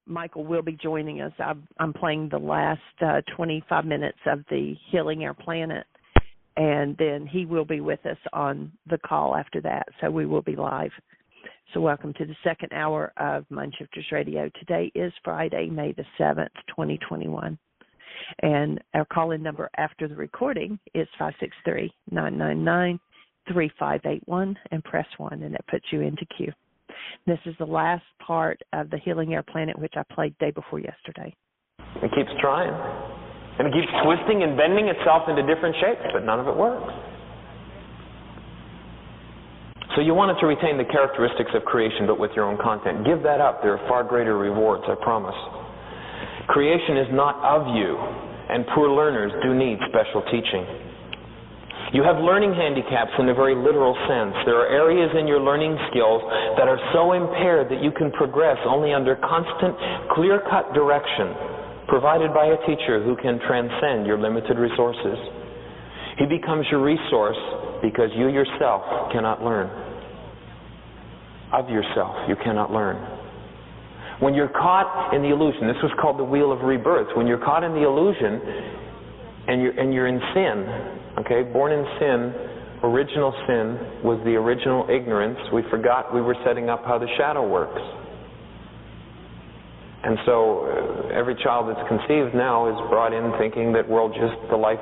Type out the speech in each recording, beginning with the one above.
Michael will be joining us. I'm playing the last 25 minutes of the Healing Our Planet, and then he will be with us on the call after that, so we will be live. So welcome to the second hour of Mindshifters Radio. Today is Friday, May the 7th, 2021. And our call-in number after the recording is 563-999-3581 and press 1, and that puts you into queue. This is the last part of the Healing Our Planet, which I played day before yesterday. It keeps trying. And it keeps twisting and bending itself into different shapes, but none of it works. So you wanted to retain the characteristics of creation, but with your own content. Give that up. There are far greater rewards, I promise. Creation is not of you, and poor learners do need special teaching. You have learning handicaps in a very literal sense. There are areas in your learning skills that are so impaired that you can progress only under constant, clear-cut direction provided by a teacher who can transcend your limited resources. He becomes your resource because you yourself cannot learn. Of yourself, you cannot learn. When you're caught in the illusion, this was called the wheel of rebirth. When you're caught in the illusion and you're in sin, okay, born in sin, original sin was the original ignorance. We forgot we were setting up how the shadow works. And so every child that's conceived now is brought in thinking that the life,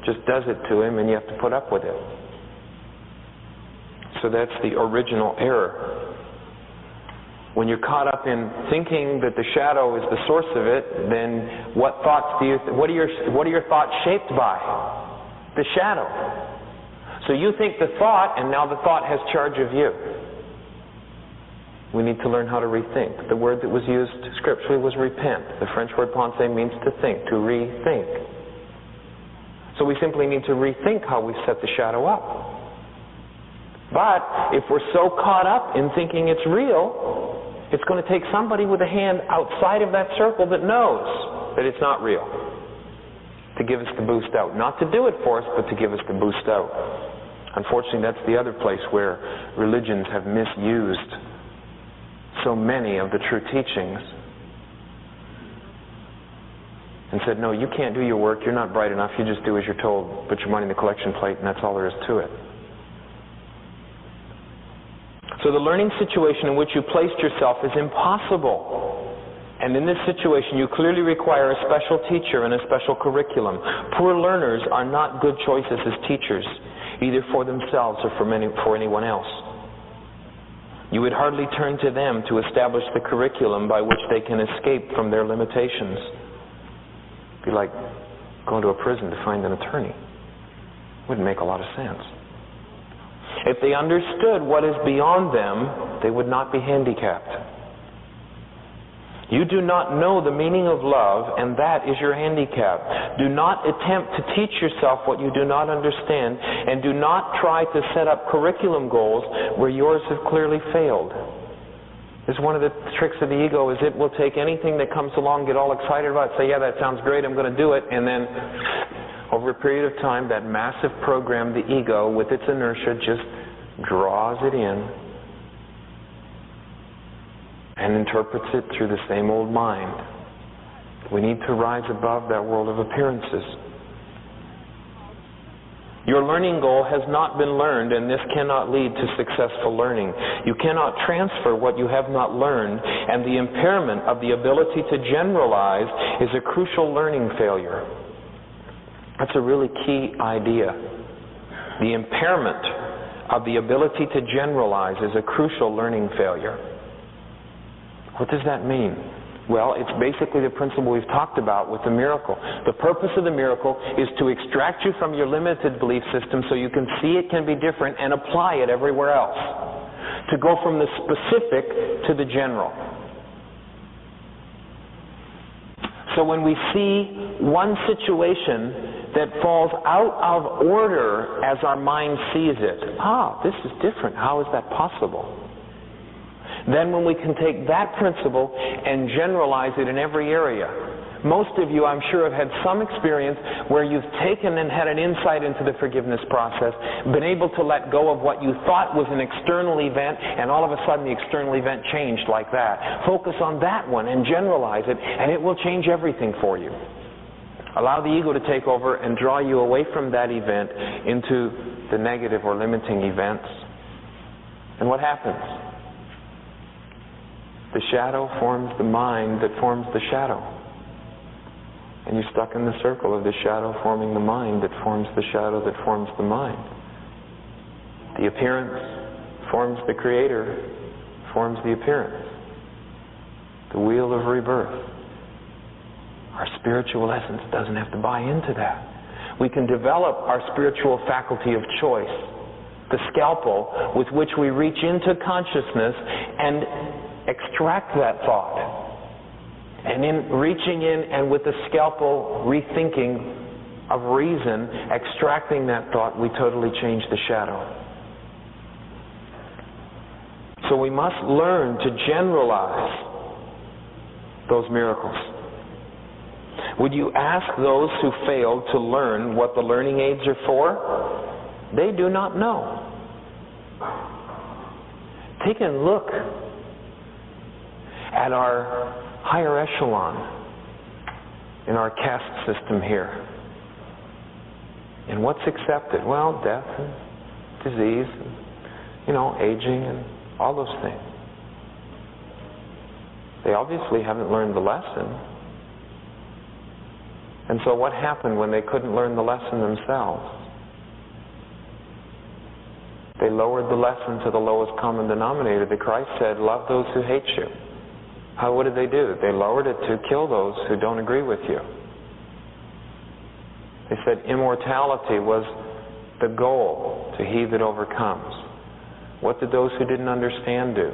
just does it to him and you have to put up with it. So that's the original error. When you're caught up in thinking that the shadow is the source of it, then what are your thoughts shaped by? The shadow. So you think the thought, and now the thought has charge of you. We need to learn how to rethink. The word that was used scripturally was repent. The French word penser means to think, to rethink. So we simply need to rethink how we set the shadow up. But if we're so caught up in thinking it's real, it's going to take somebody with a hand outside of that circle that knows that it's not real to give us the boost out. Not to do it for us, but to give us the boost out. Unfortunately, that's the other place where religions have misused so many of the true teachings and said, no, you can't do your work, you're not bright enough, you just do as you're told, put your money in the collection plate, and that's all there is to it. So the learning situation in which you placed yourself is impossible. And in this situation, you clearly require a special teacher and a special curriculum. Poor learners are not good choices as teachers, either for themselves or for anyone else. You would hardly turn to them to establish the curriculum by which they can escape from their limitations. It'd be like going to a prison to find an attorney. Wouldn't make a lot of sense. If they understood what is beyond them, they would not be handicapped. You do not know the meaning of love, and that is your handicap. Do not attempt to teach yourself what you do not understand, and do not try to set up curriculum goals where yours have clearly failed. This is one of the tricks of the ego, is it will take anything that comes along, get all excited about it, say, yeah, that sounds great, I'm going to do it, and then over a period of time, that massive program, the ego, with its inertia, just draws it in and interprets it through the same old mind. We need to rise above that world of appearances. Your learning goal has not been learned, and this cannot lead to successful learning. You cannot transfer what you have not learned, and the impairment of the ability to generalize is a crucial learning failure. That's a really key idea. The impairment of the ability to generalize is a crucial learning failure. What does that mean? Well, it's basically the principle we've talked about with the miracle. The purpose of the miracle is to extract you from your limited belief system so you can see it can be different and apply it everywhere else. To go from the specific to the general. So when we see one situation that falls out of order as our mind sees it, this is different. How is that possible? Then when we can take that principle and generalize it in every area. Most of you, I'm sure, have had some experience where you've taken and had an insight into the forgiveness process, been able to let go of what you thought was an external event, and all of a sudden the external event changed like that. Focus on that one and generalize it, and it will change everything for you. Allow the ego to take over and draw you away from that event into the negative or limiting events. And what happens? The shadow forms the mind that forms the shadow. And you're stuck in the circle of the shadow forming the mind that forms the shadow that forms the mind. The appearance forms the creator, forms the appearance. The wheel of rebirth. Our spiritual essence doesn't have to buy into that. We can develop our spiritual faculty of choice, the scalpel with which we reach into consciousness and extract that thought. And in reaching in and with the scalpel rethinking of reason, extracting that thought, we totally change the shadow. So we must learn to generalize those miracles. Would you ask those who failed to learn what the learning aids are for? They do not know. Take a look at our higher echelon in our caste system here. And what's accepted? Well, death and disease, and, aging and all those things. They obviously haven't learned the lesson. And so what happened when they couldn't learn the lesson themselves? They lowered the lesson to the lowest common denominator. The Christ said, love those who hate you. What did they do? They lowered it to kill those who don't agree with you. They said immortality was the goal to he that overcomes. What did those who didn't understand do?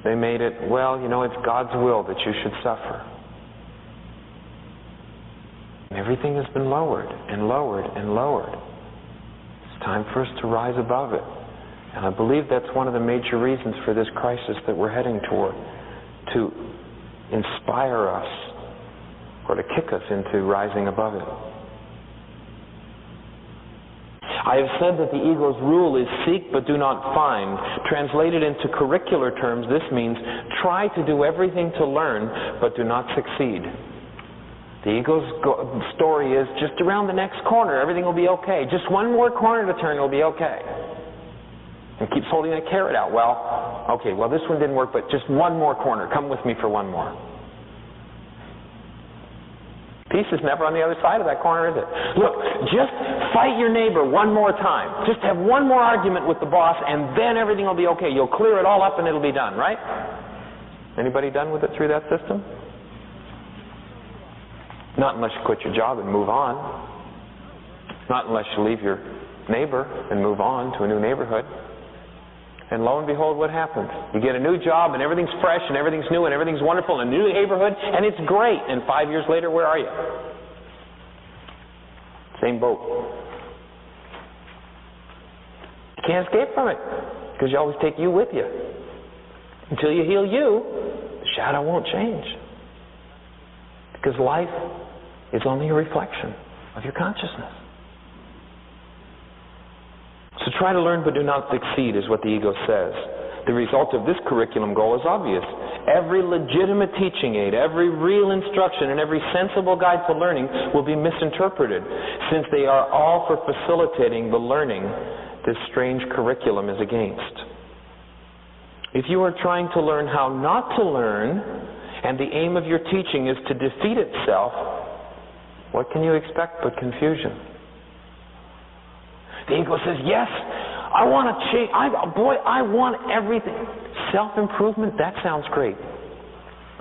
They made it, it's God's will that you should suffer. And everything has been lowered and lowered and lowered. It's time for us to rise above it. And I believe that's one of the major reasons for this crisis that we're heading toward, to inspire us or to kick us into rising above it. I have said that the ego's rule is seek but do not find. Translated into curricular terms, this means try to do everything to learn but do not succeed. The ego's story is just around the next corner, everything will be okay. Just one more corner to turn, it'll be okay. And keeps holding that carrot out. This one didn't work, but just one more corner. Come with me for one more. Peace is never on the other side of that corner, is it? Look, just fight your neighbor one more time. Just have one more argument with the boss, and then everything will be okay. You'll clear it all up, and it'll be done, right? Anybody done with it through that system? Not unless you quit your job and move on. Not unless you leave your neighbor and move on to a new neighborhood. And lo and behold, what happens? You get a new job and everything's fresh and everything's new and everything's wonderful in a new neighborhood and it's great. And 5 years later, where are you? Same boat. You can't escape from it because you always take you with you. Until you heal you, the shadow won't change. Because life is only a reflection of your consciousness. So try to learn but do not succeed is what the ego says. The result of this curriculum goal is obvious. Every legitimate teaching aid, every real instruction, and every sensible guide to learning will be misinterpreted, since they are all for facilitating the learning this strange curriculum is against. If you are trying to learn how not to learn, and the aim of your teaching is to defeat itself, what can you expect but confusion? The ego says, yes, I want to change. I want everything. Self-improvement, that sounds great.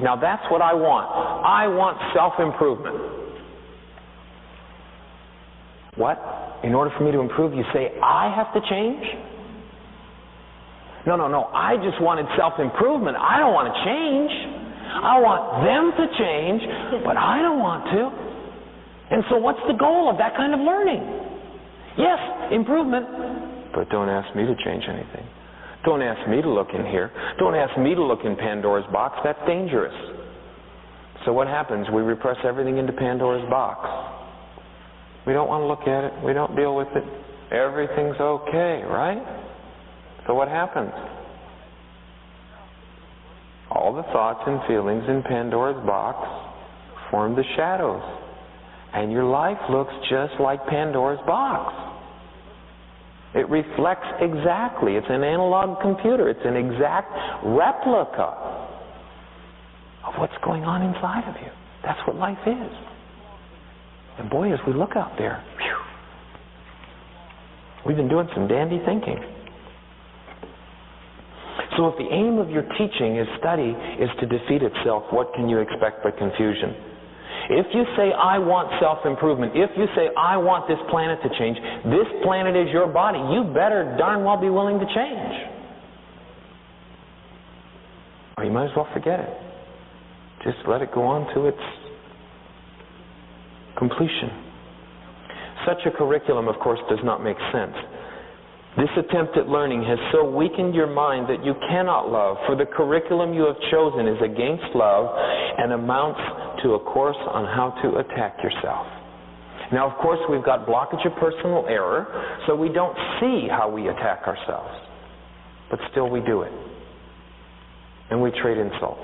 Now that's what I want. I want self-improvement. What? In order for me to improve, you say, I have to change? No. I just wanted self-improvement. I don't want to change. I want them to change, but I don't want to. And so what's the goal of that kind of learning? Yes, improvement, but don't ask me to change anything. Don't ask me to look in here. Don't ask me to look in Pandora's box. That's dangerous. So what happens? We repress everything into Pandora's box. We don't want to look at it. We don't deal with it. Everything's okay, right? So what happens? All the thoughts and feelings in Pandora's box form the shadows. And your life looks just like Pandora's box. It reflects exactly. It's an analog computer. It's an exact replica of what's going on inside of you. That's what life is. And boy, as we look out there, we've been doing some dandy thinking. So if the aim of your teaching is study is to defeat itself, what can you expect but confusion? If you say, I want self-improvement, if you say, I want this planet to change, this planet is your body, you better darn well be willing to change. Or you might as well forget it. Just let it go on to its completion. Such a curriculum, of course, does not make sense. This attempt at learning has so weakened your mind that you cannot love, for the curriculum you have chosen is against love and amounts to a course on how to attack yourself. Now, of course, we've got blockage of personal error, so we don't see how we attack ourselves. But still we do it. And we trade insults.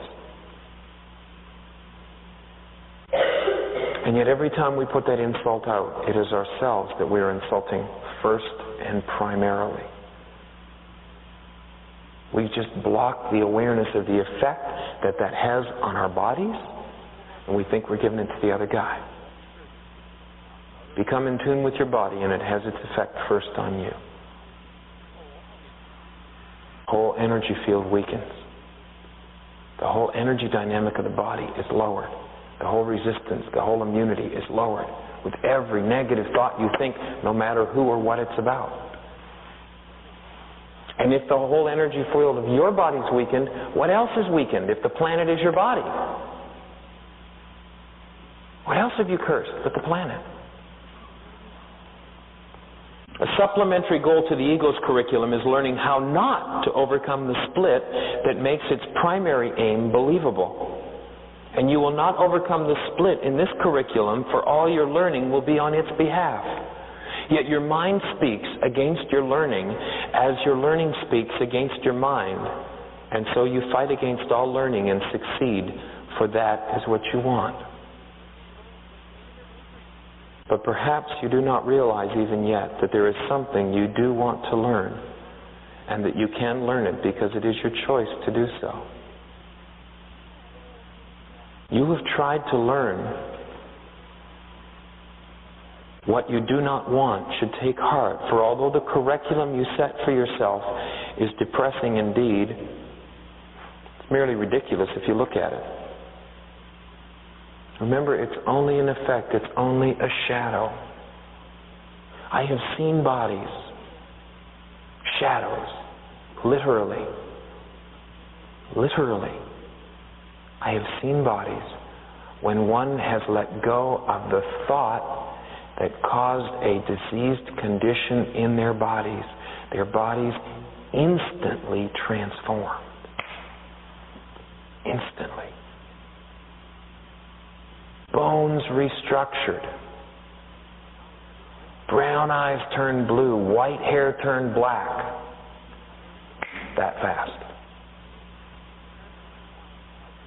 And yet every time we put that insult out, it is ourselves that we are insulting first and primarily. We just block the awareness of the effect that that has on our bodies, and we think we're giving it to the other guy. Become in tune with your body, and it has its effect first on you. Whole energy field weakens. The whole energy dynamic of the body is lowered. The whole resistance, the whole immunity is lowered with every negative thought you think, no matter who or what it's about. And if the whole energy field of your body is weakened, what else is weakened if the planet is your body? What else have you cursed but the planet? A supplementary goal to the ego's curriculum is learning how not to overcome the split that makes its primary aim believable. And you will not overcome the split in this curriculum, for all your learning will be on its behalf. Yet your mind speaks against your learning as your learning speaks against your mind. And so you fight against all learning and succeed, for that is what you want. But perhaps you do not realize even yet that there is something you do want to learn, and that you can learn it because it is your choice to do so. You have tried to learn what you do not want should take heart, for although the curriculum you set for yourself is depressing indeed, it's merely ridiculous if you look at it. Remember, it's only an effect, it's only a shadow. I have seen bodies, shadows, literally. I have seen bodies when one has let go of the thought that caused a diseased condition in their bodies instantly transformed. Instantly. Bones restructured. Brown eyes turned blue. White hair turned black. That fast.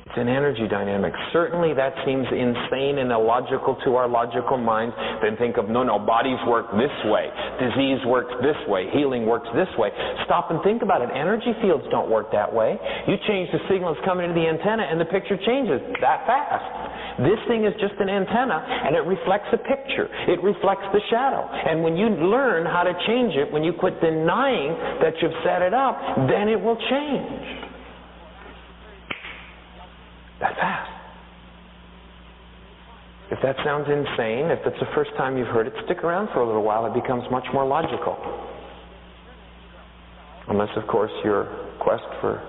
It's an energy dynamic. Certainly that seems insane and illogical to our logical minds. Then think of, no, bodies work this way. Disease works this way. Healing works this way. Stop and think about it. Energy fields don't work that way. You change the signals coming into the antenna and the picture changes that fast. This thing is just an antenna, and it reflects a picture. It reflects the shadow. And when you learn how to change it, when you quit denying that you've set it up, then it will change. That fast. If that sounds insane, if it's the first time you've heard it, stick around for a little while. It becomes much more logical. Unless, of course, your quest for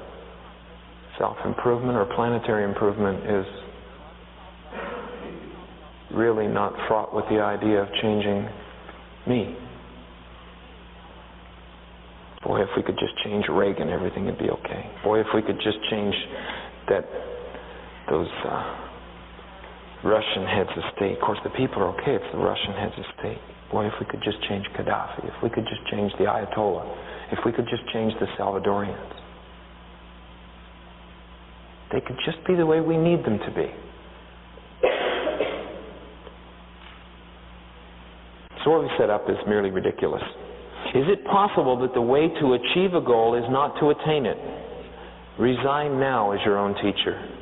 self-improvement or planetary improvement is really not fraught with the idea of changing me. Boy, if we could just change Reagan, everything would be okay. Boy, if we could just change those Russian heads of state. Of course, the people are okay. It's the Russian heads of state. Boy, if we could just change Gaddafi, if we could just change the Ayatollah, if we could just change the Salvadorians, they could just be the way we need them to be. So what we set up is merely ridiculous. Is it possible that the way to achieve a goal is not to attain it? Resign now as your own teacher.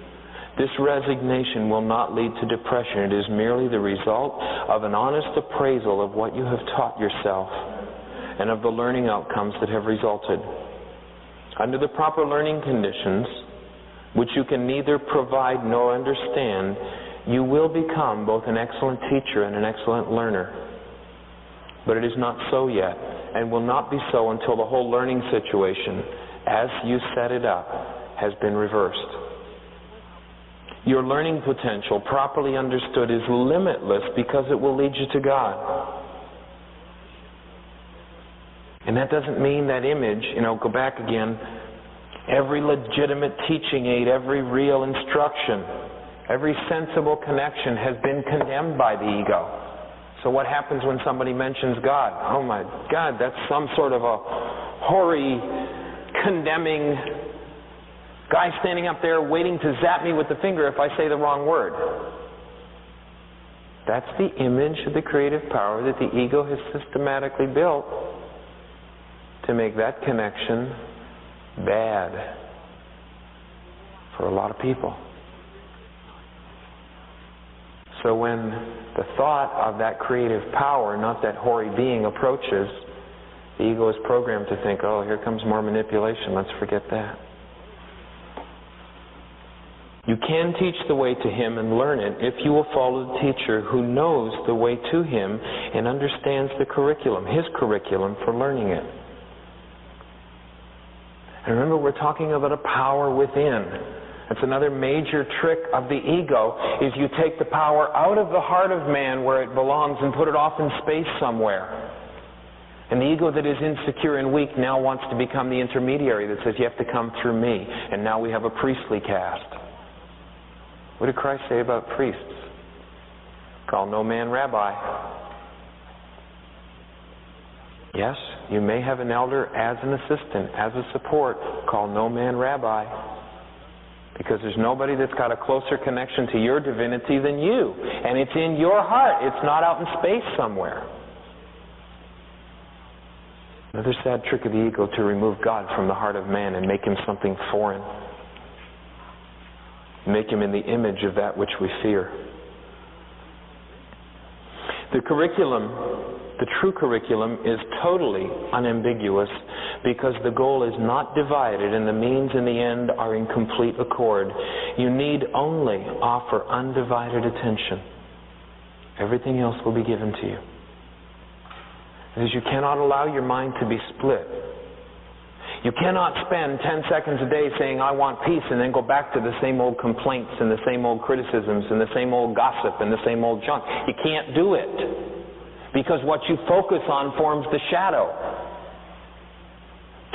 This resignation will not lead to depression. It is merely the result of an honest appraisal of what you have taught yourself and of the learning outcomes that have resulted. Under the proper learning conditions, which you can neither provide nor understand, you will become both an excellent teacher and an excellent learner. But it is not so yet, and will not be so until the whole learning situation, as you set it up, has been reversed. Your learning potential, properly understood, is limitless because it will lead you to God. And that doesn't mean that image, go back again, every legitimate teaching aid, every real instruction, every sensible connection has been condemned by the ego. So what happens when somebody mentions God? Oh my God, that's some sort of a hoary, condemning guy standing up there waiting to zap me with the finger if I say the wrong word. That's the image of the creative power that the ego has systematically built to make that connection bad for a lot of people. So when the thought of that creative power, not that hoary being, approaches, the ego is programmed to think, oh, here comes more manipulation, let's forget that. You can teach the way to Him and learn it if you will follow the teacher who knows the way to Him and understands the curriculum, His curriculum for learning it. And remember, we're talking about a power within. That's another major trick of the ego, is you take the power out of the heart of man where it belongs and put it off in space somewhere. And the ego that is insecure and weak now wants to become the intermediary that says, you have to come through me. And now we have a priestly caste. What did Christ say about priests? Call no man rabbi. Yes, you may have an elder as an assistant, as a support. Call no man rabbi. Because there's nobody that's got a closer connection to your divinity than you. And it's in your heart. It's not out in space somewhere. Another sad trick of the ego to remove God from the heart of man and make Him something foreign. Make Him in the image of that which we fear. The curriculum, the true curriculum, is totally unambiguous because the goal is not divided and the means and the end are in complete accord. You need only offer undivided attention. Everything else will be given to you. Because you cannot allow your mind to be split. You cannot spend 10 seconds a day saying, I want peace, and then go back to the same old complaints and the same old criticisms and the same old gossip and the same old junk. You can't do it. Because what you focus on forms the shadow.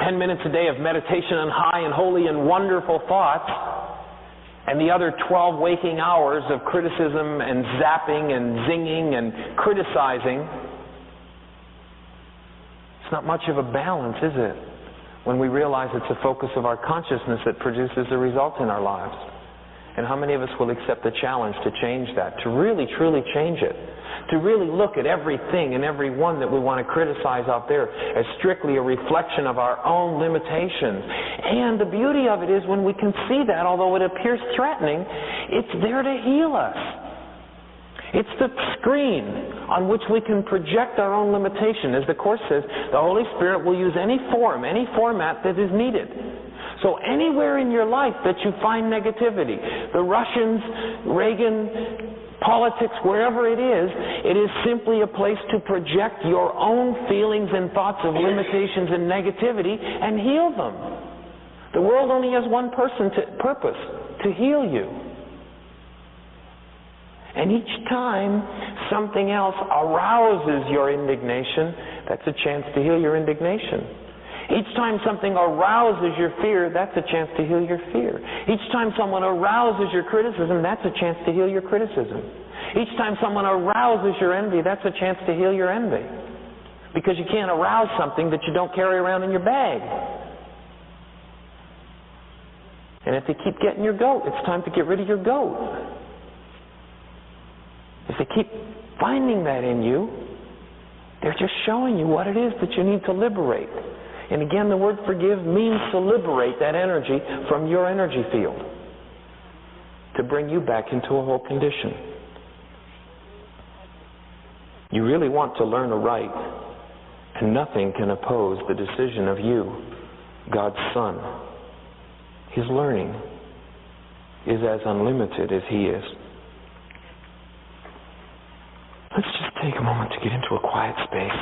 10 minutes a day of meditation on high and holy and wonderful thoughts, and the other 12 waking hours of criticism and zapping and zinging and criticizing. It's not much of a balance, is it? When we realize it's the focus of our consciousness that produces the result in our lives. And how many of us will accept the challenge to change that, to really, truly change it, to really look at everything and every one that we want to criticize out there as strictly a reflection of our own limitations. And the beauty of it is when we can see that, although it appears threatening, it's there to heal us. It's the screen on which we can project our own limitation. As the Course says, the Holy Spirit will use any form, any format that is needed. So anywhere in your life that you find negativity, the Russians, Reagan, politics, wherever it is simply a place to project your own feelings and thoughts of limitations and negativity and heal them. The world only has one purpose, to heal you. And each time something else arouses your indignation, that's a chance to heal your indignation. Each time something arouses your fear, that's a chance to heal your fear. Each time someone arouses your criticism, that's a chance to heal your criticism. Each time someone arouses your envy, that's a chance to heal your envy. Because you can't arouse something that you don't carry around in your bag. And if they keep getting your goat, it's time to get rid of your goat. If they keep finding that in you, they're just showing you what it is that you need to liberate. And again, the word forgive means to liberate that energy from your energy field, to bring you back into a whole condition. You really want to learn aright, and nothing can oppose the decision of you, God's Son. His learning is as unlimited as He is. Let's just take a moment to get into a quiet space.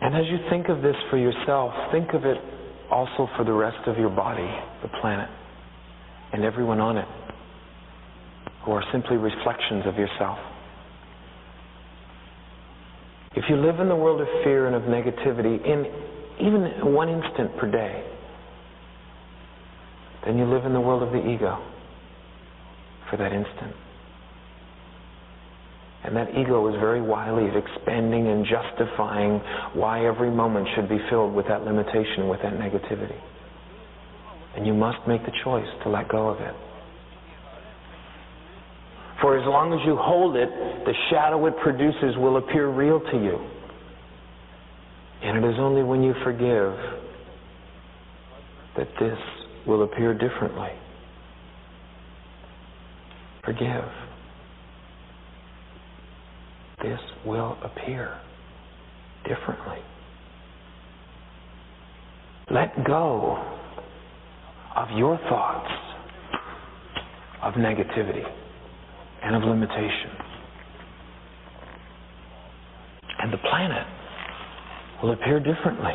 And as you think of this for yourself, think of it also for the rest of your body, the planet, and everyone on it, who are simply reflections of yourself. If you live in the world of fear and of negativity, in even 1 instant per day, then you live in the world of the ego for that instant. And that ego is very wily at expanding and justifying why every moment should be filled with that limitation, with that negativity. And you must make the choice to let go of it. For as long as you hold it, the shadow it produces will appear real to you. And it is only when you forgive that this will appear differently. Forgive. This will appear differently. Let go of your thoughts of negativity and of limitation. And the planet will appear differently.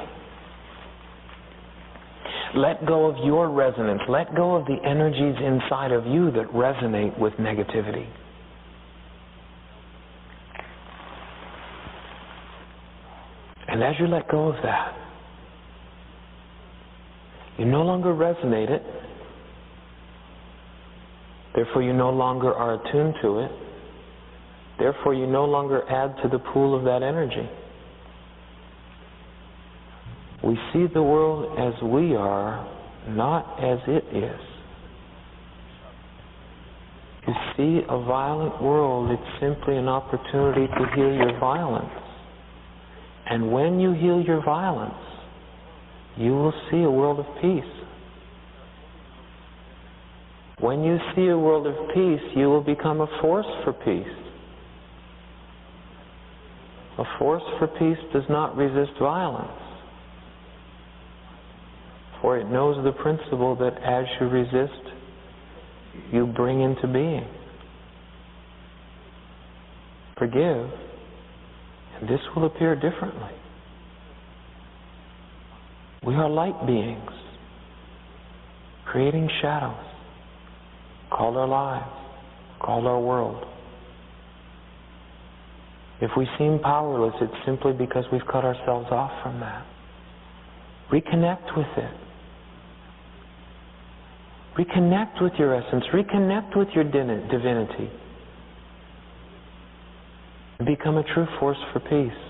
Let go of your resonance. Let go of the energies inside of you that resonate with negativity. And as you let go of that, you no longer resonate it. Therefore, you no longer are attuned to it. Therefore, you no longer add to the pool of that energy. We see the world as we are, not as it is. You see a violent world, it's simply an opportunity to heal your violence. And when you heal your violence, you will see a world of peace. When you see a world of peace, you will become a force for peace. A force for peace does not resist violence, for it knows the principle that as you resist, you bring into being. Forgive, and this will appear differently. We are light beings, creating shadows, called our lives, called our world. If we seem powerless, it's simply because we've cut ourselves off from that. Reconnect with it. Reconnect with your essence. Reconnect with your divinity. And become a true force for peace.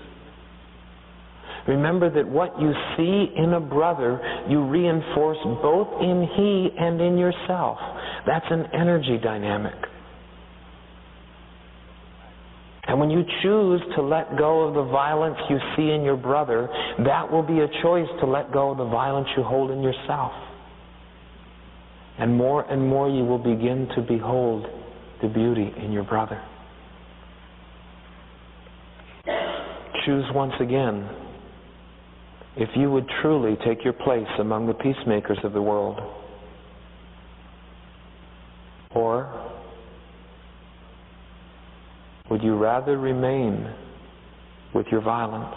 Remember that what you see in a brother, you reinforce both in he and in yourself. That's an energy dynamic. And when you choose to let go of the violence you see in your brother, that will be a choice to let go of the violence you hold in yourself. And more you will begin to behold the beauty in your brother. Choose once again if you would truly take your place among the peacemakers of the world. Or would you rather remain with your violence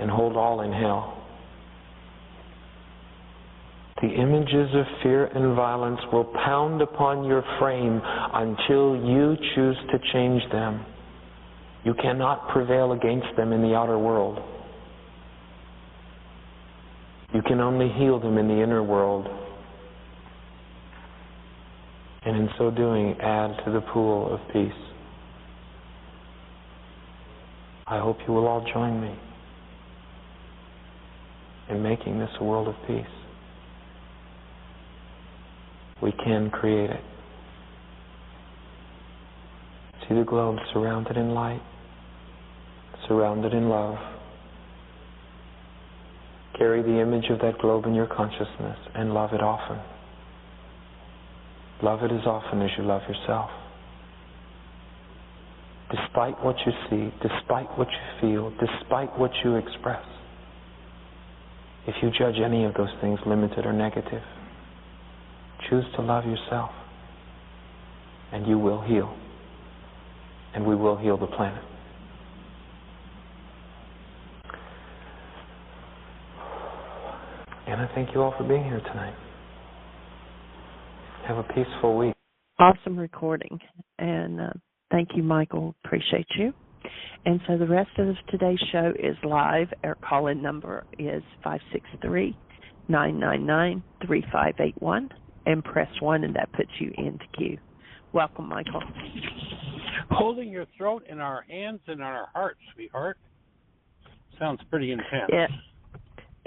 and hold all in hell? The images of fear and violence will pound upon your frame until you choose to change them. You cannot prevail against them in the outer world. You can only heal them in the inner world. And in so doing, add to the pool of peace. I hope you will all join me in making this a world of peace. We can create it. See the globe surrounded in light, surrounded in love. Carry the image of that globe in your consciousness and love it often. Love it as often as you love yourself. Despite what you see, despite what you feel, despite what you express. If you judge any of those things limited or negative, choose to love yourself, and you will heal. And we will heal the planet. And I thank you all for being here tonight. Have a peaceful week. Awesome recording. And thank you, Michael. Appreciate you. And so the rest of today's show is live. Our call-in number is 563-999-3581. And press 1, and that puts you into queue. Welcome, Michael. Holding your throat in our hands and in our hearts, sweetheart. Sounds pretty intense.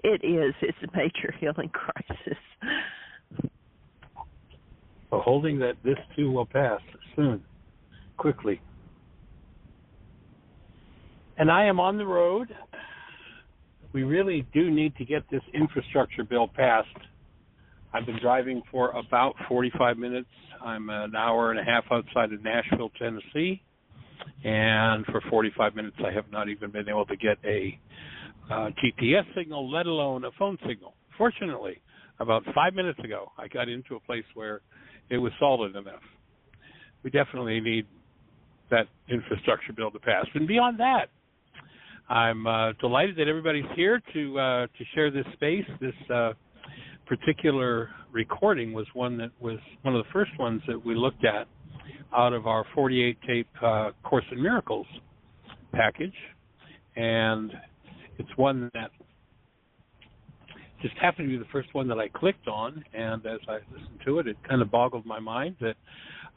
It is. It's a major healing crisis. But holding that this too will pass soon, quickly. And I am on the road. We really do need to get this infrastructure bill passed. I've been driving for about 45 minutes. I'm an hour and a half outside of Nashville, Tennessee. And for 45 minutes, I have not even been able to get a GPS signal, let alone a phone signal. Fortunately, about 5 minutes ago, I got into a place where it was solid enough. We definitely need that infrastructure bill to pass. And beyond that, I'm delighted that everybody's here to share this space. This particular recording was one of the first ones that we looked at out of our 48-tape Course in Miracles package, and it's one that just happened to be the first one that I clicked on, and as I listened to it, it kind of boggled my mind that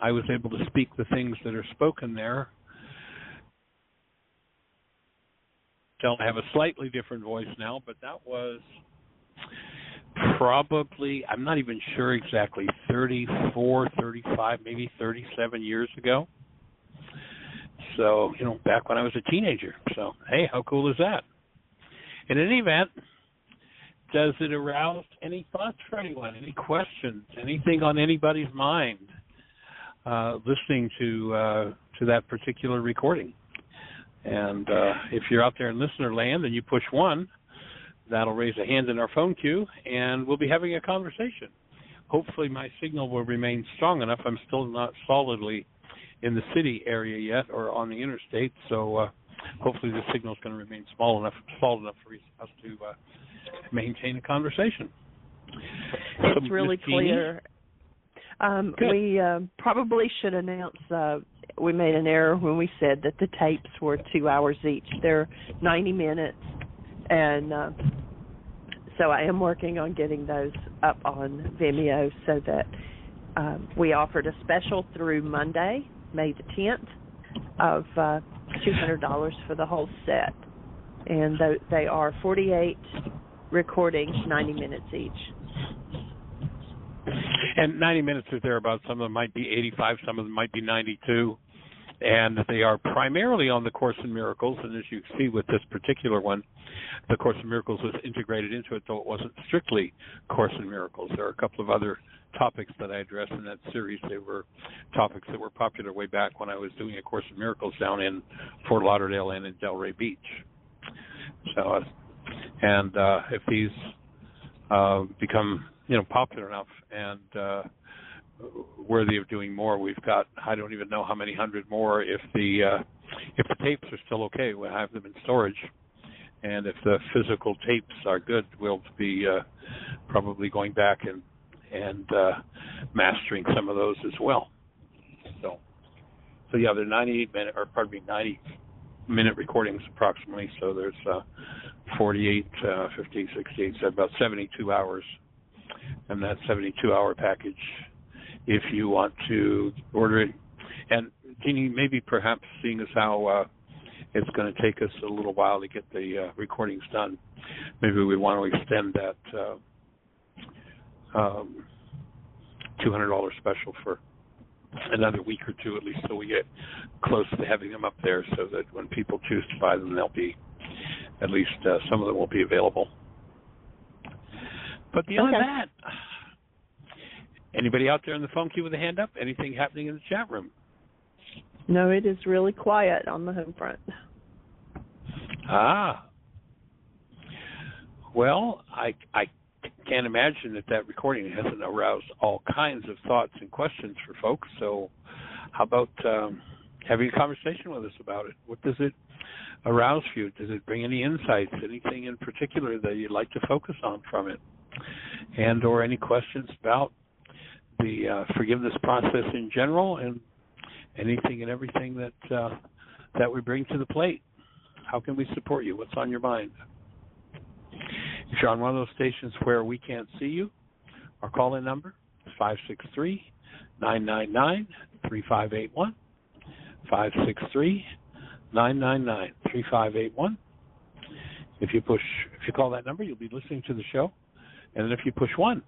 I was able to speak the things that are spoken there. I have a slightly different voice now, but that was probably, I'm not even sure exactly, 34, 35, maybe 37 years ago. So, back when I was a teenager. So, hey, how cool is that? In any event, does it arouse any thoughts for anyone, any questions, anything on anybody's mind listening to that particular recording? And if you're out there in listener land and you push 1, that'll raise a hand in our phone queue, and we'll be having a conversation. Hopefully my signal will remain strong enough. I'm still not solidly in the city area yet or on the interstate, so hopefully the signal is going to remain solid enough for us to maintain a conversation. It's really clear. We probably should announce we made an error when we said that the tapes were 2 hours each. They're 90 minutes, and so I am working on getting those up on Vimeo so that we offered a special through Monday, May the 10th, of $200 for the whole set. And they are 48 recordings, 90 minutes each. And 90 minutes or thereabouts. Some of them might be 85, some of them might be 92. And they are primarily on the Course in Miracles. And as you see with this particular one, the Course in Miracles was integrated into it, though it wasn't strictly Course in Miracles. There are a couple of other topics that I addressed in that series. They were topics that were popular way back when I was doing a Course in Miracles down in Fort Lauderdale and in Delray Beach. So, if these become popular enough and worthy of doing more, we've got, I don't even know how many hundred more. If the tapes are still okay, we'll have them in storage, and if the physical tapes are good, we'll be probably going back and mastering some of those as well. So yeah, they're 90-minute recordings approximately. So there's 48, 50, 68, so about 72 hours. And that 72-hour package, if you want to order it. And Jeannie, maybe perhaps seeing as how it's going to take us a little while to get the recordings done, maybe we want to extend that $200 special for another week or two at least, so we get close to having them up there, so that when people choose to buy them, they'll be, at least some of them will be available. But beyond that, anybody out there in the phone queue with a hand up? Anything happening in the chat room? No, it is really quiet on the home front. Well, I can't imagine that recording hasn't aroused all kinds of thoughts and questions for folks. So how about having a conversation with us about it? What does it arouse for you? Does it bring any insights, anything in particular that you'd like to focus on from it? And or any questions about the forgiveness process in general and anything and everything that we bring to the plate? How can we support you? What's on your mind? If you're on one of those stations where we can't see you, our call-in number is 563-999-3581, 563-999-3581. If you call that number, you'll be listening to the show. And then if you push 1,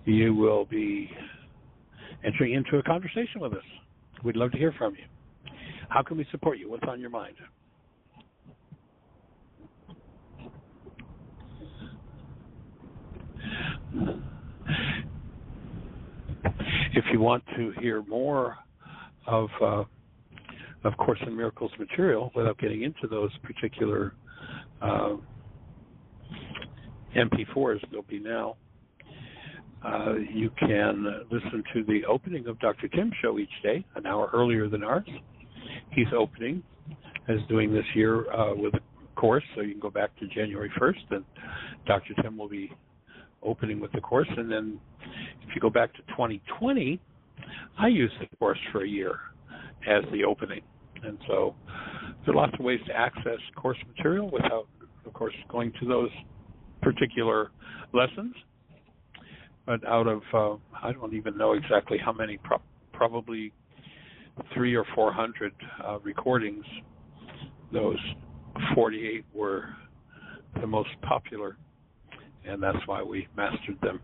you will be entering into a conversation with us. We'd love to hear from you. How can we support you? What's on your mind? If you want to hear more of Course in Miracles material without getting into those particular MP4s, there'll be now, you can listen to the opening of Dr. Tim's show each day, an hour earlier than ours. He's opening, as doing this year with a course, so you can go back to January 1st, and Dr. Tim will be opening with the course. And then if you go back to 2020, I used the course for a year as the opening. And so there are lots of ways to access course material without, of course, going to those particular lessons. But out of, I don't even know exactly how many, probably 300 or 400 recordings, those 48 were the most popular, and that's why we mastered them.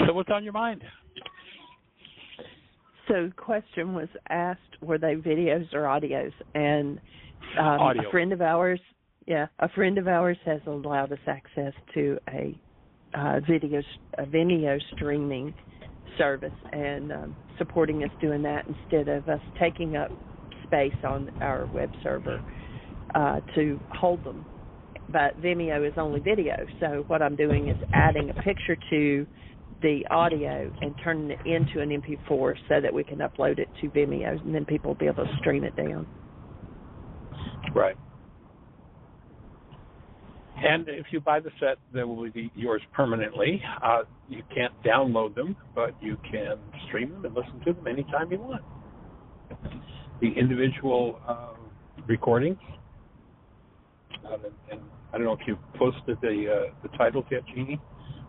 So what's on your mind? So the question was asked, were they videos or audios? And audio. A friend of ours has allowed us access to a video streaming service and supporting us doing that instead of us taking up space on our web server to hold them. But Vimeo is only video, so what I'm doing is adding a picture to the audio and turning it into an MP4 so that we can upload it to Vimeo, and then people will be able to stream it down. Right. And if you buy the set, they will be yours permanently. You can't download them, but you can stream them and listen to them anytime you want. The individual recordings, and I don't know if you posted the titles yet, Jeannie,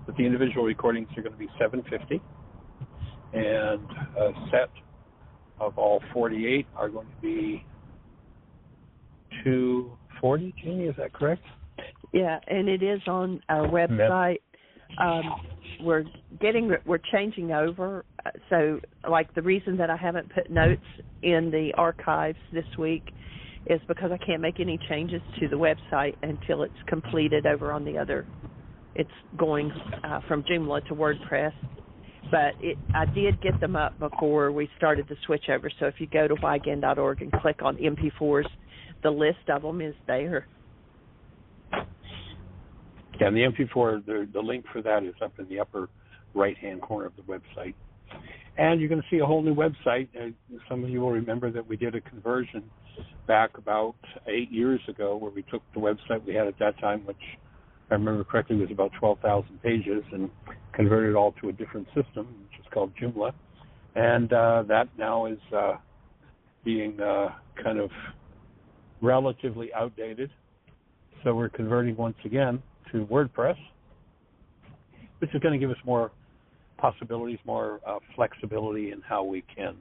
but the individual recordings are going to be $750, and a set of all 48 are going to be $240. Jeannie, is that correct? Yeah, and it is on our website. We're changing over. So, like, the reason that I haven't put notes in the archives this week is because I can't make any changes to the website until it's completed over on the other. It's going from Joomla to WordPress. But I did get them up before we started the switch over. So if you go to YGAN.org and click on MP4s, the list of them is there. Yeah, and the MP4, the link for that is up in the upper right-hand corner of the website. And you're going to see a whole new website. Some of you will remember that we did a conversion back about 8 years ago where we took the website we had at that time, which, if I remember correctly, was about 12,000 pages, and converted it all to a different system, which is called Joomla. And that now is being kind of relatively outdated. So we're converting once again to WordPress, which is going to give us more possibilities, more flexibility in how we can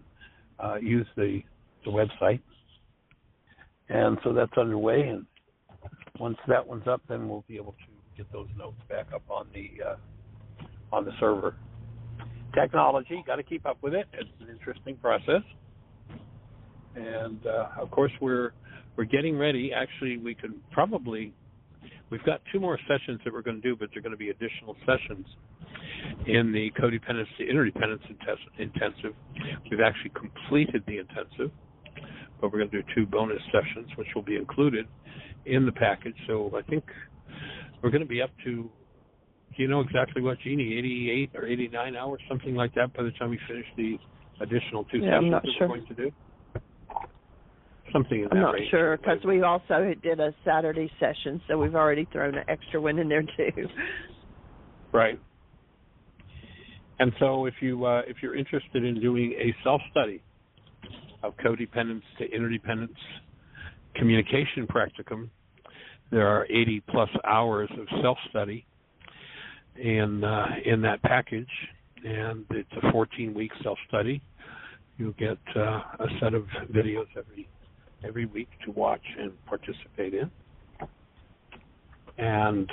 use the website. And so that's underway, and once that one's up, then we'll be able to get those notes back up on the server. Technology, got to keep up with it. It's an interesting process. And of course, we're getting ready. Actually, we've got 2 more sessions that we're going to do, but they're going to be additional sessions in the codependence to interdependence intensive. We've actually completed the intensive, but we're going to do 2 bonus sessions, which will be included in the package. So I think we're going to be up to, do you know exactly what, Jeannie, 88 or 89 hours, something like that, by the time we finish the additional 2 sessions I'm not that sure. we're going to do? Something in that I'm not range. sure, because we also did a Saturday session, so we've already thrown an extra one in there too. Right. And so if you're interested in doing a self-study of codependence to interdependence communication practicum, there are 80-plus hours of self-study in that package, and it's a 14-week self-study. You'll get a set of videos every week to watch and participate in. And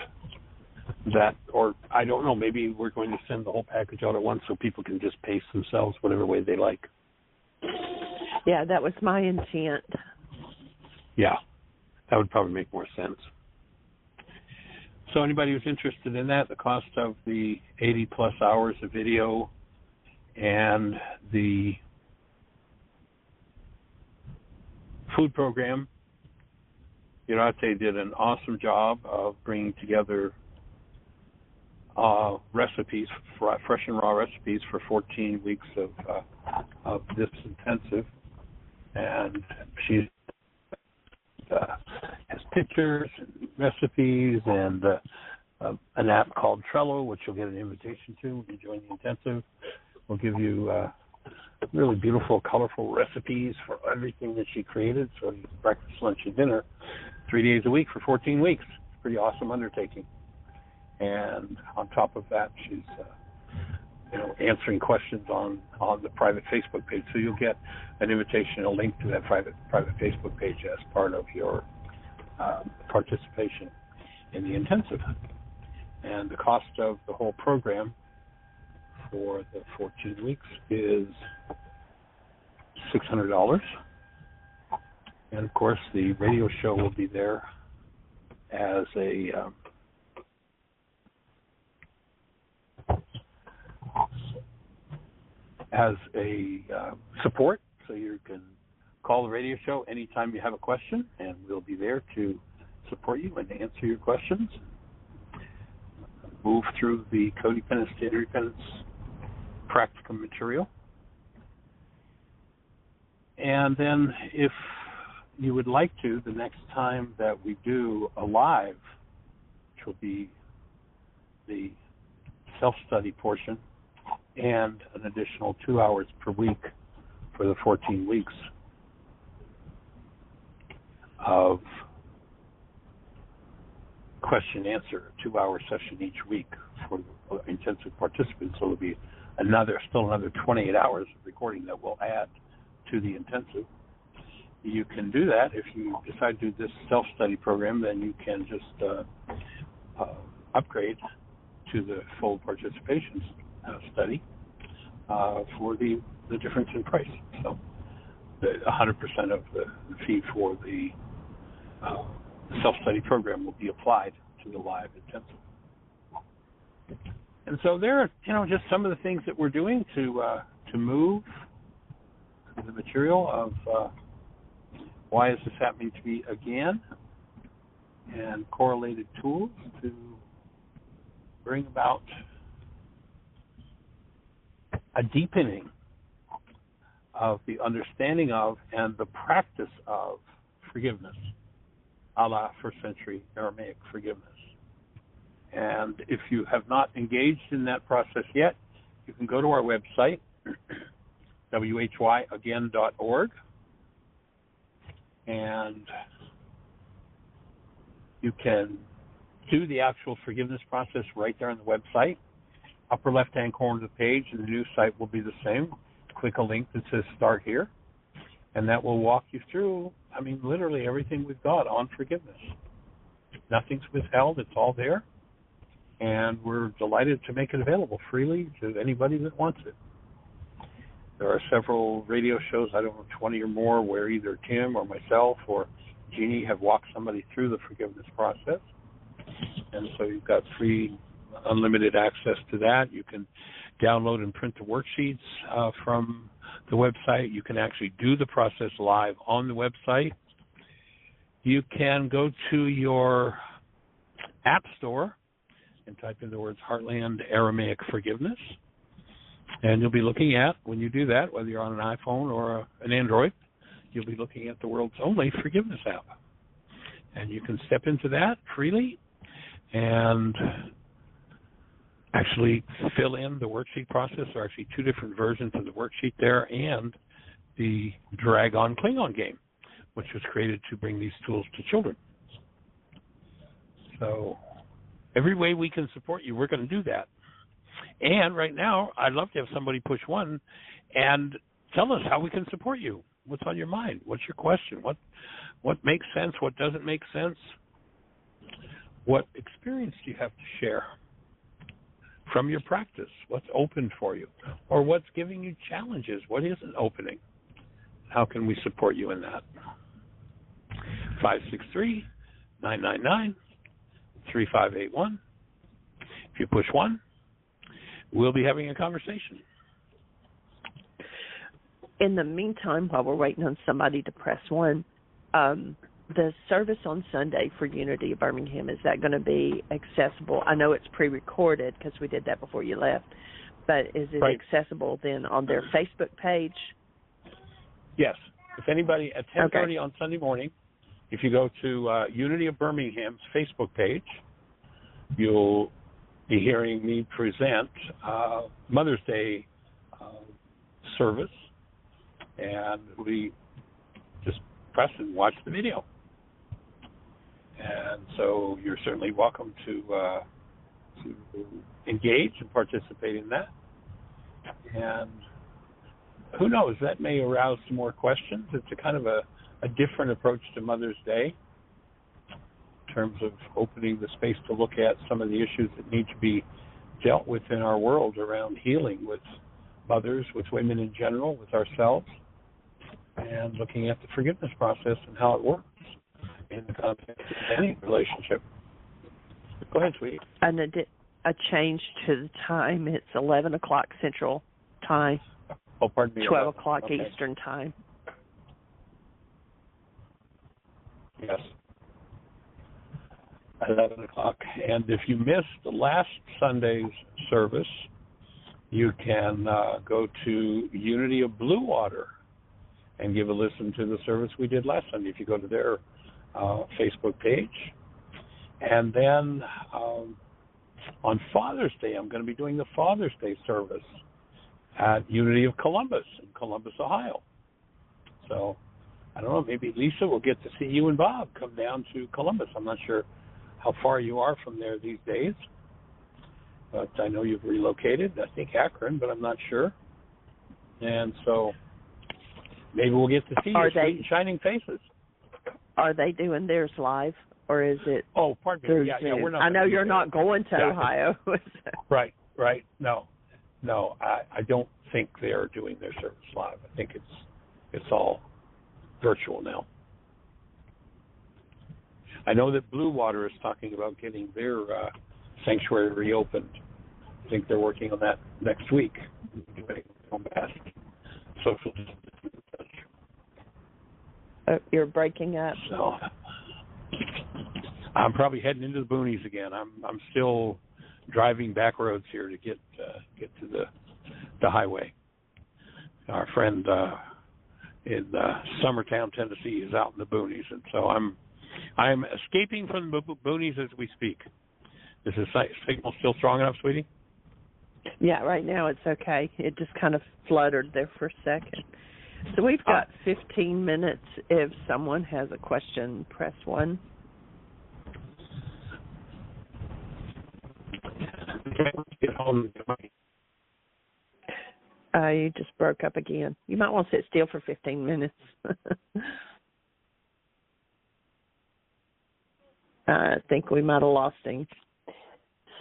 that, or I don't know, maybe we're going to send the whole package out at once so people can just pace themselves whatever way they like. Yeah, that was my intent. Yeah, that would probably make more sense. So anybody who's interested in that, the cost of the 80-plus hours of video and the food program, they did an awesome job of bringing together recipes, fresh and raw recipes for 14 weeks of this intensive. And she has pictures and recipes and an app called Trello, which you'll get an invitation to when you join the intensive. We'll give you really beautiful, colorful recipes for everything that she created. So you can breakfast, lunch, and dinner 3 days a week for 14 weeks. It's a pretty awesome undertaking. And on top of that, she's answering questions on the private Facebook page. So you'll get an invitation, a link to that private Facebook page as part of your participation in the intensive. And the cost of the whole program for the 14 weeks is $600. And of course, the radio show will be there as a support, so you can call the radio show anytime you have a question, and we'll be there to support you and answer your questions. Move through the codependence to interdependence practicum material. And then if you would like to, the next time that we do a live, which will be the self-study portion, and an additional 2 hours per week for the 14 weeks of question answer, 2 hour session each week for the intensive participants. So there'll be still another 28 hours of recording that we'll add to the intensive. You can do that if you decide to do this self-study program. Then you can just upgrade to the full participation study for the difference in price. So 100% of the fee for the self-study program will be applied to the live intensive. And so there are, just some of the things that we're doing to move the material of why is this happening to me again, and correlated tools to bring about a deepening of the understanding of and the practice of forgiveness, a la first century Aramaic forgiveness. And if you have not engaged in that process yet, you can go to our website, whyagain.org, and you can do the actual forgiveness process right there on the website. Upper left-hand corner of the page, and the new site will be the same. Click a link that says Start Here, and that will walk you through, literally everything we've got on forgiveness. Nothing's withheld. It's all there. And we're delighted to make it available freely to anybody that wants it. There are several radio shows, 20 or more, where either Tim or myself or Jeannie have walked somebody through the forgiveness process. And so you've got free, unlimited access to that. You can download and print the worksheets from the website. You can actually do the process live on the website. You can go to your app store and type in the words Heartland Aramaic Forgiveness. And you'll be looking at, when you do that, whether you're on an iPhone or an Android, you'll be looking at the world's only forgiveness app. And you can step into that freely and actually fill in the worksheet process. There are actually two different versions of the worksheet there, and the Drag-On Klingon game, which was created to bring these tools to children. So every way we can support you, we're going to do that. And right now, I'd love to have somebody push one and tell us how we can support you. What's on your mind? What's your question? What makes sense? What doesn't make sense? What experience do you have to share from your practice? What's open for you? Or what's giving you challenges? What isn't opening? How can we support you in that? 563-999-3581. If you push one, we'll be having a conversation. In the meantime, while we're waiting on somebody to press one, the service on Sunday for Unity of Birmingham, is that going to be accessible? I know it's pre-recorded because we did that before you left, but is it accessible then on their Facebook page? Yes. If anybody, at 10:30 on Sunday morning, if you go to Unity of Birmingham's Facebook page, you'll be hearing me present Mother's Day service, and we just press and watch the video. And so you're certainly welcome to engage and participate in that. And who knows, that may arouse some more questions. It's a kind of a different approach to Mother's Day in terms of opening the space to look at some of the issues that need to be dealt with in our world around healing with mothers, with women in general, with ourselves, and looking at the forgiveness process and how it works in the context of any relationship. Go ahead, sweetie. And a change to the time. It's 11 o'clock Central Time. Oh, pardon me. 12 o'clock Eastern Time. Yes. 11 o'clock. And if you missed the last Sunday's service, you can go to Unity of Blue Water and give a listen to the service we did last Sunday if you go to their Facebook page. And then on Father's Day, I'm going to be doing the Father's Day service at Unity of Columbus in Columbus, Ohio. So, I don't know, maybe Lisa will get to see you and Bob come down to Columbus. I'm not sure how far you are from there these days, but I know you've relocated. I think Akron, but I'm not sure. And so maybe we'll get to see your sweet and shining faces. Are they doing theirs live, or is it? Oh, pardon me. Yeah, we're not. I know you're not going to Ohio. Right. No, I don't think they're doing their service live. I think it's all virtual now. I know that Blue Water is talking about getting their sanctuary reopened. I think they're working on that next week. Social distancing. You're breaking up. So I'm probably heading into the boonies again. I'm still driving back roads here to get to the highway. Our friend in Summertown, Tennessee, is out in the boonies, and so I'm escaping from the boonies as we speak. Is the signal still strong enough, sweetie? Yeah, right now it's okay. It just kind of fluttered there for a second. So we've got 15 minutes. If someone has a question, press 1. Get home. You just broke up again. You might want to sit still for 15 minutes. I think we might have lost him.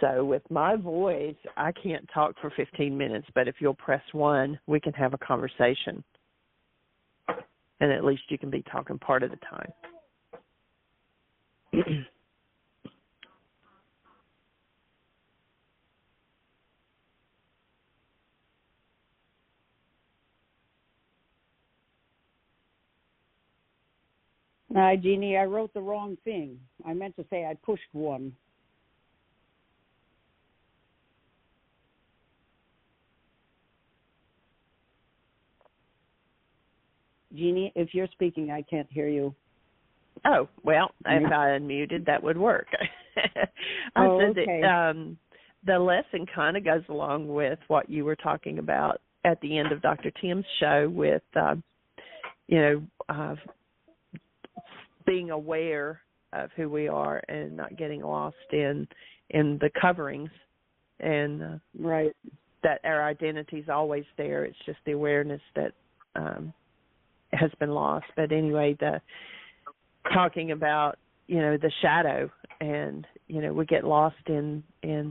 So with my voice, I can't talk for 15 minutes, but if you'll press 1, we can have a conversation. And at least you can be talking part of the time. Jeannie, I wrote the wrong thing. I meant to say I pushed 1. Jeannie, if you're speaking, I can't hear you. Oh, well, if I unmuted, that would work. I said okay. that the lesson kind of goes along with what you were talking about at the end of Dr. Tim's show with, being aware of who we are and not getting lost in the coverings, and right, that our identity is always there. It's just the awareness that has been lost. But anyway, talking about the shadow, and we get lost in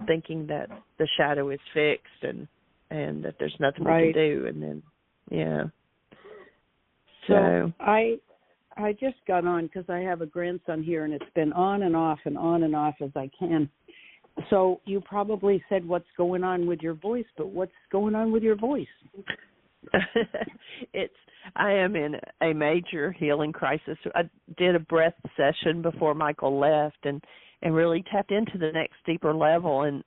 thinking that the shadow is fixed and that there's nothing we can do, and then So I just got on because I have a grandson here, and it's been on and off as I can. So you probably said what's going on with your voice, but what's going on with your voice? I am in a major healing crisis. I did a breath session before Michael left, and really tapped into the next deeper level, and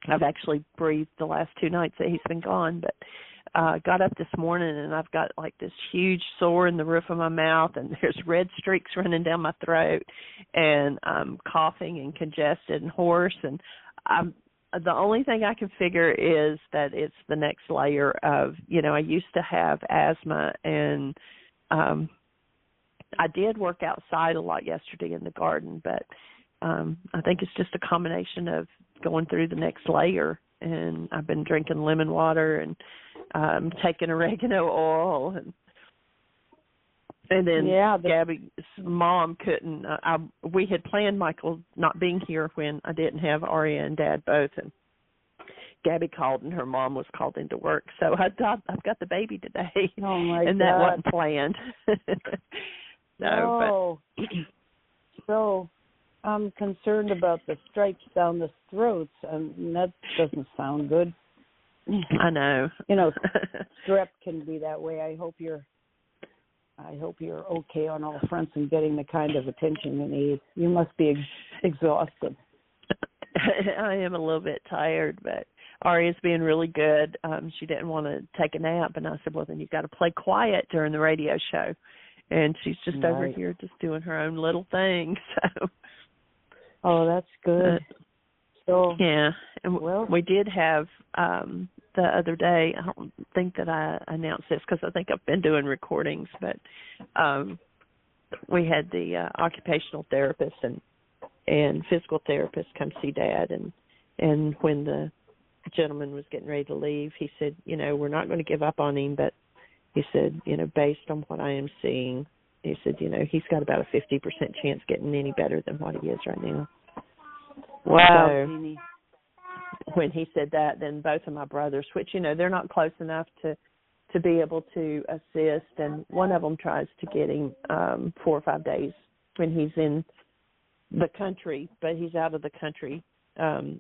I've actually breathed the last 2 nights that he's been gone, but got up this morning and I've got like this huge sore in the roof of my mouth, and there's red streaks running down my throat, and I'm coughing and congested and hoarse, and the only thing I can figure is that it's the next layer of, I used to have asthma, and I did work outside a lot yesterday in the garden, but I think it's just a combination of going through the next layer, and I've been drinking lemon water and taking oregano oil, and then Gabby's mom couldn't. We had planned Michael not being here when I didn't have Aria and Dad both, and Gabby called and her mom was called into work, so I've got the baby today, oh my and God. that wasn't planned. So I'm concerned about the stripes down the throats, and that doesn't sound good. I know. Strep can be that way. I hope you're okay on all fronts and getting the kind of attention you need. You must be exhausted. I am a little bit tired, but Aria's being really good. She didn't want to take a nap, and I said, well, then you've got to play quiet during the radio show. And she's just over here just doing her own little thing. So. Oh, that's good. Yeah, and we did have the other day, I don't think that I announced this because I think I've been doing recordings, but we had the occupational therapist and physical therapist come see Dad, and when the gentleman was getting ready to leave, he said, we're not going to give up on him, but he said, based on what I am seeing, he said, he's got about a 50% chance getting any better than what he is right now. Wow. So, when he said that, then both of my brothers, which, they're not close enough to be able to assist, and one of them tries to get him 4 or 5 days when he's in the country, but he's out of the country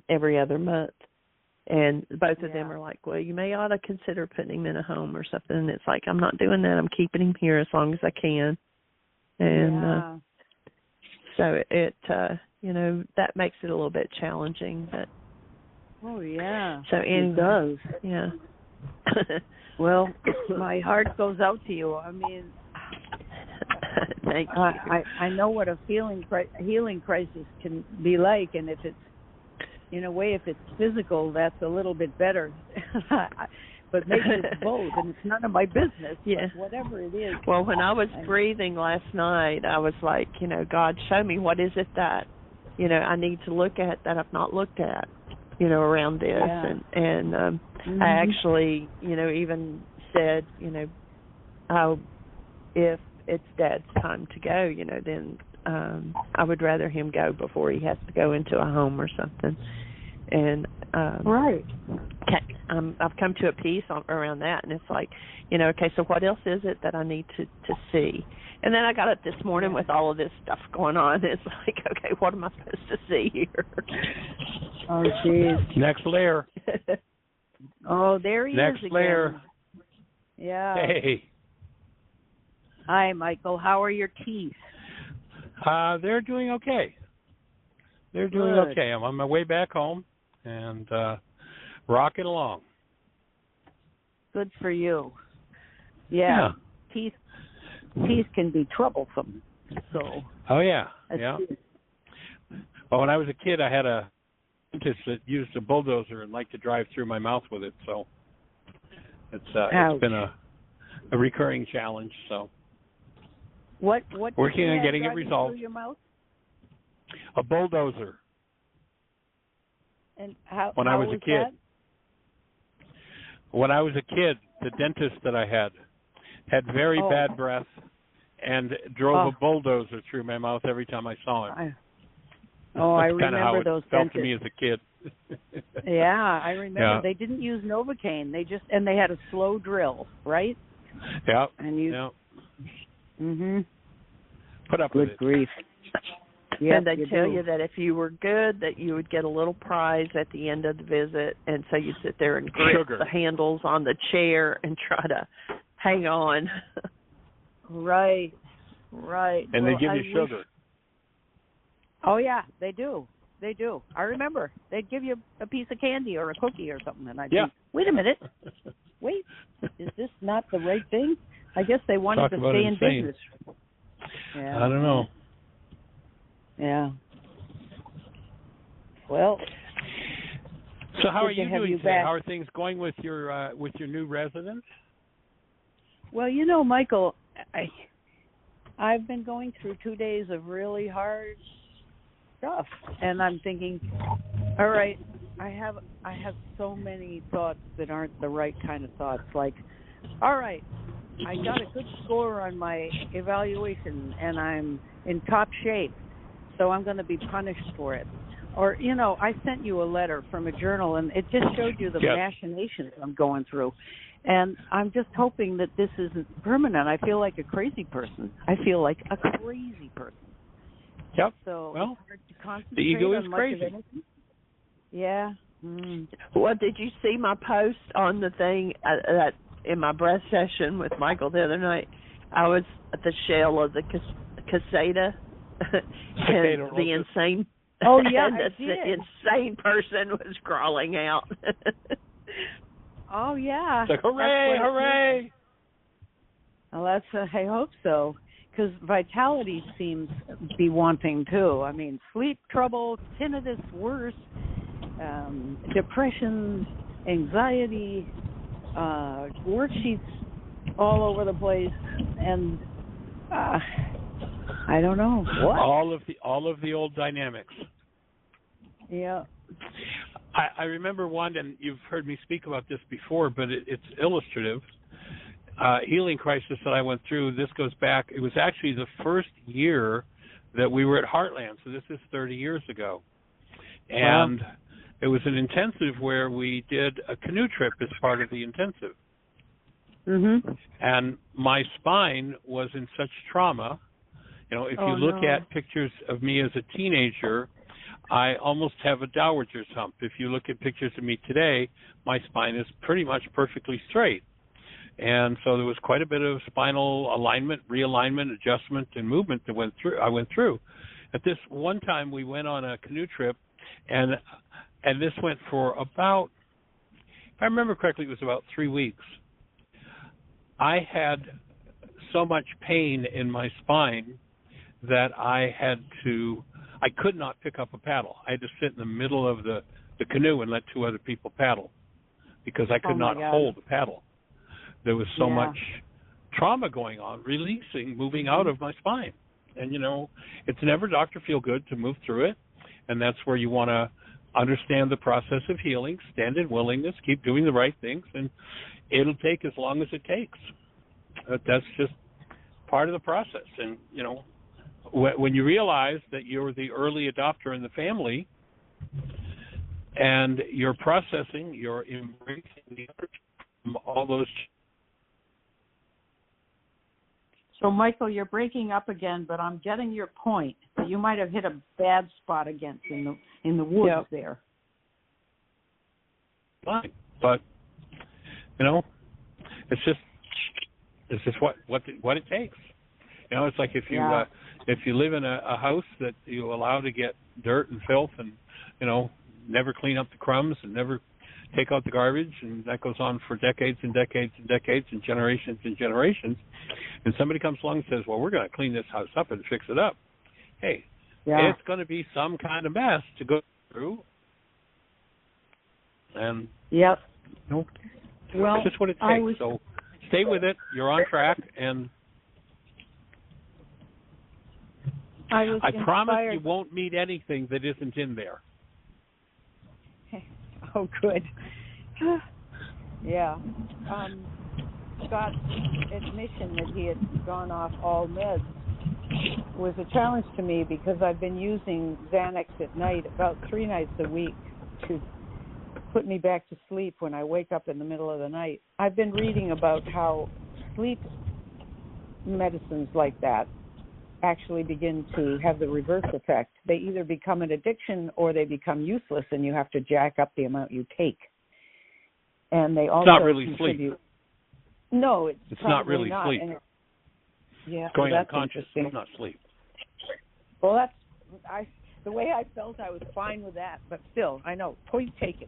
every other month. And both of them are like, well, you may ought to consider putting him in a home or something. And it's like, I'm not doing that. I'm keeping him here as long as I can. And so it, that makes it a little bit challenging. But oh, yeah. So it does. Yeah. Well, my heart goes out to you. I mean, thank you. I know what a healing crisis can be like, and if it's, in a way, if it's physical, that's a little bit better. But maybe it's both, and it's none of my business. Yeah. Whatever it is. Well, when I was breathing last night, I was like, God, show me what is it that, I need to look at that I've not looked at, around this. Yeah. And Mm-hmm. I actually, even said, if it's Dad's time to go, then I would rather him go before he has to go into a home or something. And right. I've come to a peace around that, and it's like, okay, so what else is it that I need to see? And then I got up this morning with all of this stuff going on. It's like, okay, what am I supposed to see here? Oh, geez. Next layer. Oh, there he Next is again. layer. Yeah. Hey. Hi, Michael. How are your teeth? They're doing okay. They're doing Good. okay. I'm on my way back home and rocking along. Good for you. Yeah. Teeth can be troublesome. So. Oh yeah. Yeah. Well, when I was a kid, I had a dentist that used a bulldozer and liked to drive through my mouth with it. So it's been a recurring challenge. So. What working on getting it through resolved. Your mouth? A bulldozer. And how? When how I was a kid. That? When I was a kid, the dentist that I had very bad breath and drove a bulldozer through my mouth every time I saw him. I That's kind of how remember it those felt dentists. to me as a kid. Yeah, I remember. Yeah. They didn't use Novocaine. They had a slow drill, right? Yeah. And you. Yeah. Mhm. Put up with Good it. grief. Yep, and they tell you that if you were good, that you would get a little prize at the end of the visit, and so you'd sit there and grip the handles on the chair and try to hang on. Right. And they give you sugar. Oh yeah, they do. They do. I remember they'd give you a piece of candy or a cookie or something, and I'd think, wait a minute, wait, is this not the right thing? I guess they wanted to stay in business. Yeah. I don't know. Yeah. Well. So how are you doing today? Back. How are things going with your new residence? Well, Michael, I've been going through 2 days of really hard stuff, and I'm thinking, all right, I have so many thoughts that aren't the right kind of thoughts. Like, all right, I got a good score on my evaluation, and I'm in top shape, so I'm going to be punished for it. Or, I sent you a letter from a journal, and it just showed you the machinations I'm going through. And I'm just hoping that this isn't permanent. I feel like a crazy person. Yep. So well, it's hard to concentrate the ego is on much crazy. of anything. Yeah. Mm. Well, did you see my post on the thing that in my breath session with Michael the other night? I was at the shell of the caseta, and the insane. Oh yeah, the insane person was crawling out. Oh yeah. It's like, hooray! Well, I hope so, because vitality seems to be wanting too. I mean, sleep trouble, tinnitus, worse, depression, anxiety, worksheets all over the place, and I don't know what. All of the old dynamics. Yeah. I remember one, and you've heard me speak about this before, but it's illustrative. Healing crisis that I went through, this goes back, it was actually the first year that we were at Heartland, so this is 30 years ago. And it was an intensive where we did a canoe trip as part of the intensive. Mm-hmm. And my spine was in such trauma. If you look at pictures of me as a teenager, I almost have a dowager's hump. If you look at pictures of me today, my spine is pretty much perfectly straight. And so there was quite a bit of spinal alignment, realignment, adjustment, and movement that I went through. At this one time, we went on a canoe trip, and this went for about I remember correctly, it was about 3 weeks. I had so much pain in my spine that I could not pick up a paddle. I had to sit in the middle of the canoe and let 2 other people paddle because I could not hold a paddle. There was so much trauma going on, releasing, moving out of my spine. And, it's never Dr. Feel Good to move through it. And that's where you want to understand the process of healing, stand in willingness, keep doing the right things, and it'll take as long as it takes. That's just part of the process. And, when you realize that you're the early adopter in the family and you're processing, you're embracing the all those. So, Michael, you're breaking up again, but I'm getting your point. You might have hit a bad spot again in the woods there. Fine, but it's just what it takes. It's like if you live in a house that you allow to get dirt and filth and never clean up the crumbs and never take out the garbage, and that goes on for decades and decades and decades and generations, and somebody comes along and says, well, we're going to clean this house up and fix it up. Hey, it's going to be some kind of mess to go through. And well, it's just what it takes. So stay with it. You're on track, and I promise you won't meet anything that isn't in there. Oh, good. Scott's admission that he had gone off all meds was a challenge to me because I've been using Xanax at night about 3 nights a week to put me back to sleep when I wake up in the middle of the night. I've been reading about how sleep medicines like that actually begin to have the reverse effect. They either become an addiction or they become useless, and you have to jack up the amount you take. And they also not really contribute. Sleep. No, it's not really not. sleep. It's going that's unconscious. Interesting. It's not sleep. Well, the way I felt, I was fine with that, but still, I know. Point taken.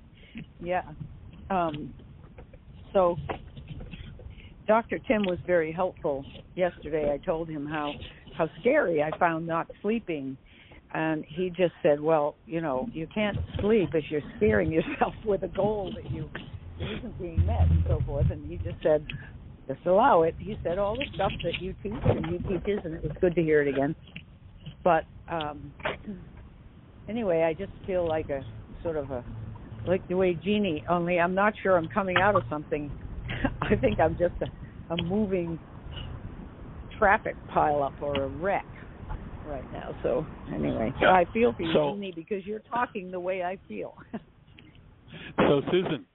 Yeah. So Dr. Tim was very helpful yesterday. I told him how scary I found not sleeping, and he just said, well, you can't sleep if you're scaring yourself with a goal that isn't being met and so forth. And he just said, just allow it. He said all the stuff that you teach and he teaches, and it was good to hear it again. But anyway, I just feel like a sort of like the way Jeannie, only I'm not sure I'm coming out of something. I think I'm just a moving traffic pileup or a wreck right now. So anyway, I feel for you, Jeannie, because you're talking the way I feel. So, Susan,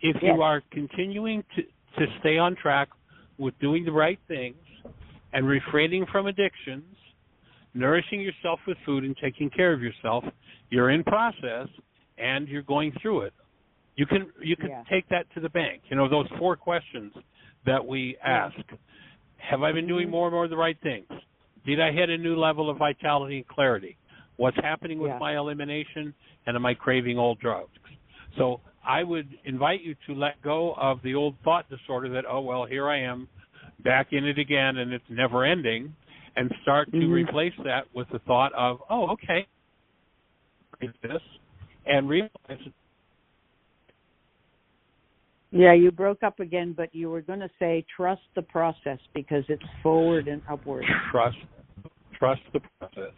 if you are continuing to stay on track with doing the right things and refraining from addictions, nourishing yourself with food and taking care of yourself, you're in process and you're going through it. You can take that to the bank. Those 4 questions that we ask. Have I been doing more and more of the right things? Did I hit a new level of vitality and clarity? What's happening with my elimination? And am I craving old drugs? So I would invite you to let go of the old thought disorder that, oh, well, here I am back in it again and it's never ending, and start to replace that with the thought of, oh, okay, it's this, and realize it. Yeah, you broke up again, but you were going to say trust the process because it's forward and upward. Trust the process.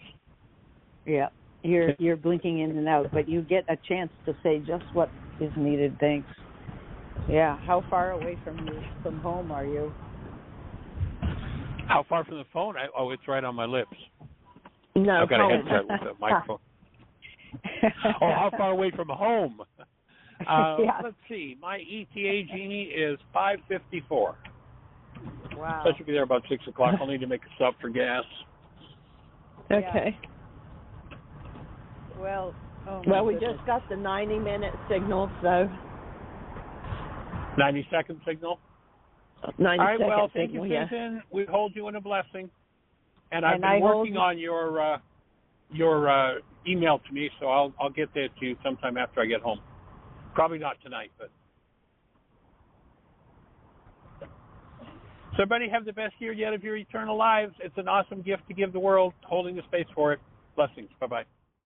Yeah, you're blinking in and out, but you get a chance to say just what is needed. Thanks. Yeah, how far away from home are you? How far from the phone? It's right on my lips. No, I've got a headset with a microphone. How far away from home? Let's see. My ETA, Jeannie, is 5:54. Wow. So I should be there about 6 o'clock. I'll need to make a stop for gas. Okay. Well, we just got the 90-minute signal, so 90-second signal. 90-second All right. Well, thank signal, you, Susan. We hold you in a blessing. And I've been working on your email to me, so I'll get that to you sometime after I get home. Probably not tonight, but So everybody have the best year yet of your eternal lives. It's an awesome gift to give the world, holding the space for it. Blessings. Bye-bye.